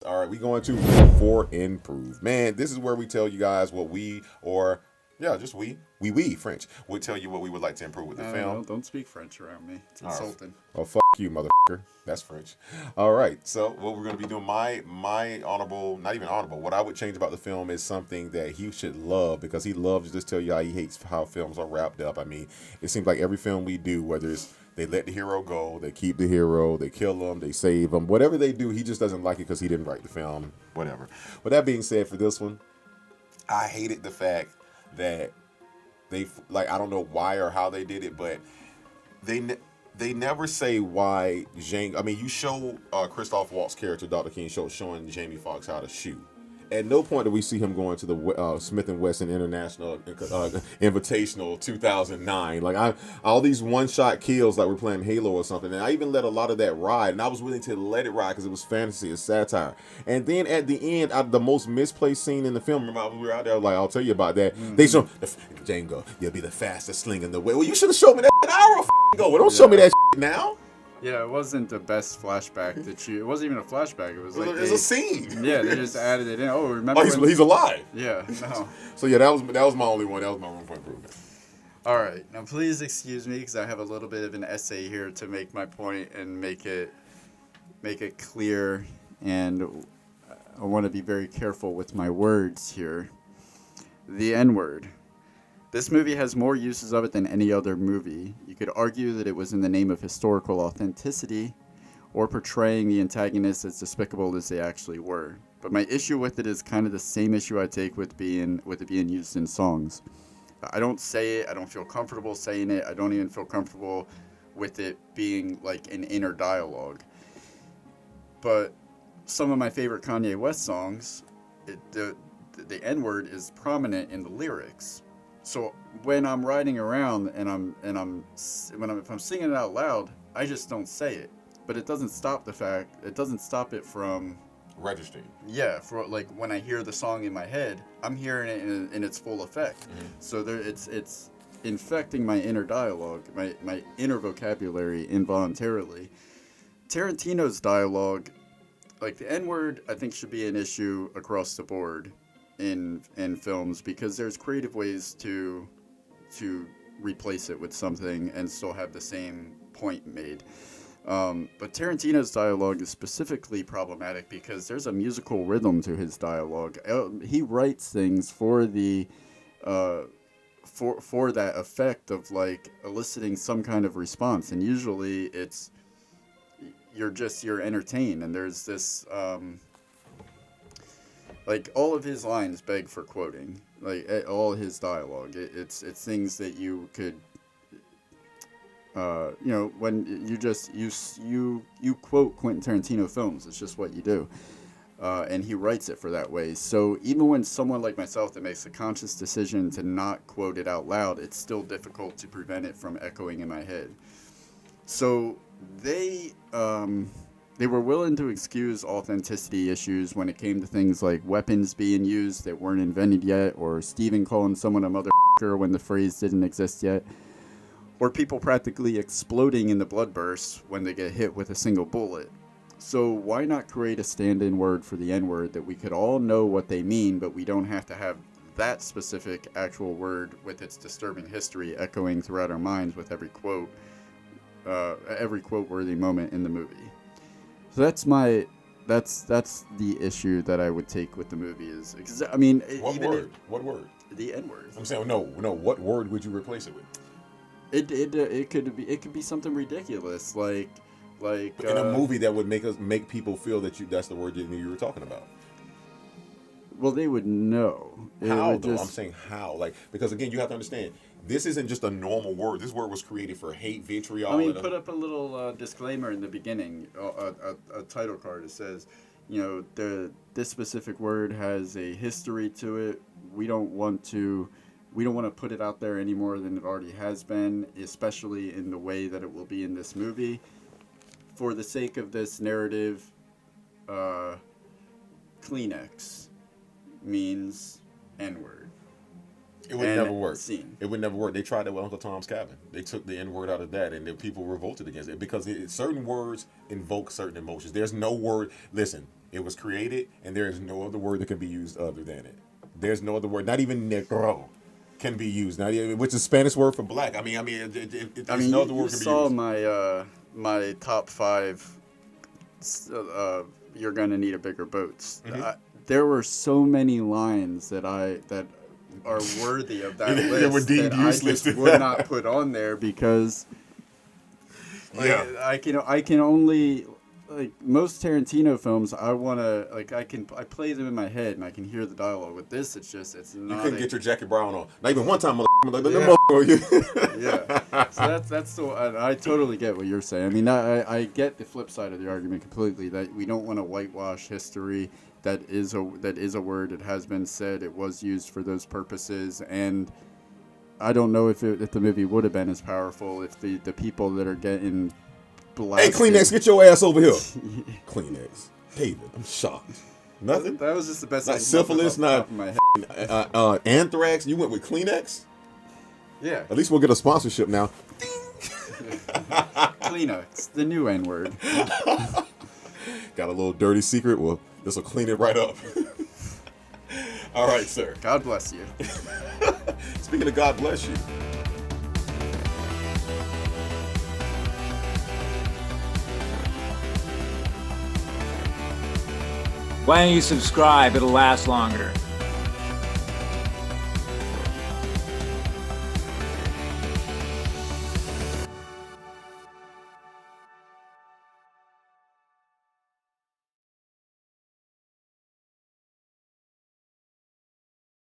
All right, we going to for improve. Man, this is where we tell you guys what we or yeah, just we French would tell you what we would like to improve with the film. Don't speak French around me. It's All right. insulting. Oh fuck you, motherfucker. That's French. All right. So what we're gonna be doing, my honorable, not even honorable, what I would change about the film is something that he should love because he loves to just tell you how he hates how films are wrapped up. I mean, it seems like every film we do, whether it's they let the hero go, they keep the hero, they kill him, they save him, whatever they do, he just doesn't like it because he didn't write the film, whatever. With that being said, for this one, I hated the fact that they like I don't know why or how they did it, but they they never say why Django. I mean, you show Christoph Waltz's character, Dr. King, showing Jamie Foxx how to shoot. At no point do we see him going to the Smith and Wesson International Invitational 2009. All these one-shot kills like we're playing Halo or something. And I even let a lot of that ride, and I was willing to let it ride because it was fantasy, it's satire. And then at the end, the most misplaced scene in the film. Remember, we were out there like I'll tell you about that. Mm-hmm. They show Django, you'll be the fastest sling in the way. Well, you should have showed me that an hour ago. Well, don't show me that now. Yeah, it wasn't the best flashback it wasn't even a flashback. It was like it was a scene. Yeah, they just added it in. Oh, remember? Oh, he's alive. Yeah. No. So yeah, that was my only one. That was my room for improvement. All right, now please excuse me because I have a little bit of an essay here to make my point and make it clear, and I want to be very careful with my words here. The N-word. This movie has more uses of it than any other movie. You could argue that it was in the name of historical authenticity or portraying the antagonists as despicable as they actually were. But my issue with it is kind of the same issue I take with it being used in songs. I don't say it. I don't feel comfortable saying it. I don't even feel comfortable with it being like an inner dialogue. But some of my favorite Kanye West songs, the N-word is prominent in the lyrics. So when I'm riding around and if I'm singing it out loud, I just don't say it. But it doesn't stop it from registering. Yeah, for like when I hear the song in my head, I'm hearing it in its full effect. Mm-hmm. So it's infecting my inner dialogue, my inner vocabulary involuntarily. Tarantino's dialogue, like the N-word, I think should be an issue across the board in films because there's creative ways to replace it with something and still have the same point made. But Tarantino's dialogue is specifically problematic because there's a musical rhythm to his dialogue. He writes things for the for that effect of like eliciting some kind of response, and usually it's you're entertained, and there's this like all of his lines beg for quoting, like all his dialogue. It's things that you could, when you quote Quentin Tarantino films, it's just what you do, and he writes it for that way. So even when someone like myself that makes a conscious decision to not quote it out loud, it's still difficult to prevent it from echoing in my head. So they were willing to excuse authenticity issues when it came to things like weapons being used that weren't invented yet, or Steven calling someone a motherfucker when the phrase didn't exist yet, or people practically exploding in the bloodburst when they get hit with a single bullet. So why not create a stand-in word for the N-word that we could all know what they mean, but we don't have to have that specific actual word with its disturbing history echoing throughout our minds with every quote-worthy moment in the movie. So that's the issue that I would take with the movie is because I mean what word? The N-word. I'm saying no. What word would you replace it with? It could be something ridiculous like in a movie that would make people feel that that's the word you were talking about. Well, they would know. How though? I'm saying how, like because again you have to understand. This isn't just a normal word. This word was created for hate, vitriol. I mean, put up a little disclaimer in the beginning, a title card. It says, this specific word has a history to it. We don't want to put it out there any more than it already has been, especially in the way that it will be in this movie. For the sake of this narrative, Kleenex means N-word. It would never work. Scene. It would never work. They tried that with Uncle Tom's Cabin. They took the N-word out of that, and people revolted against it because certain words invoke certain emotions. There's no word. Listen, It was created, and there is no other word that can be used other than it. There's no other word, not even negro, can be used. Not even, which is Spanish word for black. I mean, there's no other you word can be saw used. my top 5. You're gonna need a bigger boats. There were so many lines that are worthy of that They were list deemed that I useless. just would not put on there because Yeah. I can only, like, most Tarantino films, I play them in my head and I can hear the dialogue. With this, it's You not. couldn't get your Jackie Brown on. Not even one time, like, Yeah. you. Yeah. So that's the. I totally get what you're saying. I mean, I get the flip side of the argument completely. That we don't want to whitewash history. That is a word. It has been said. It was used for those purposes, and I don't know if the movie would have been as powerful if the people that are getting Hey, blasted. Kleenex, get your ass over here. Kleenex. David, I'm shocked. Nothing? That was just the best. Not syphilis, not my head. anthrax. You went with Kleenex? Yeah. At least we'll get a sponsorship now. Kleenex, the new N word. Got a little dirty secret? Well, this will clean it right up. All right, sir. God bless you. Speaking of God bless you. Why don't you subscribe? It'll last longer.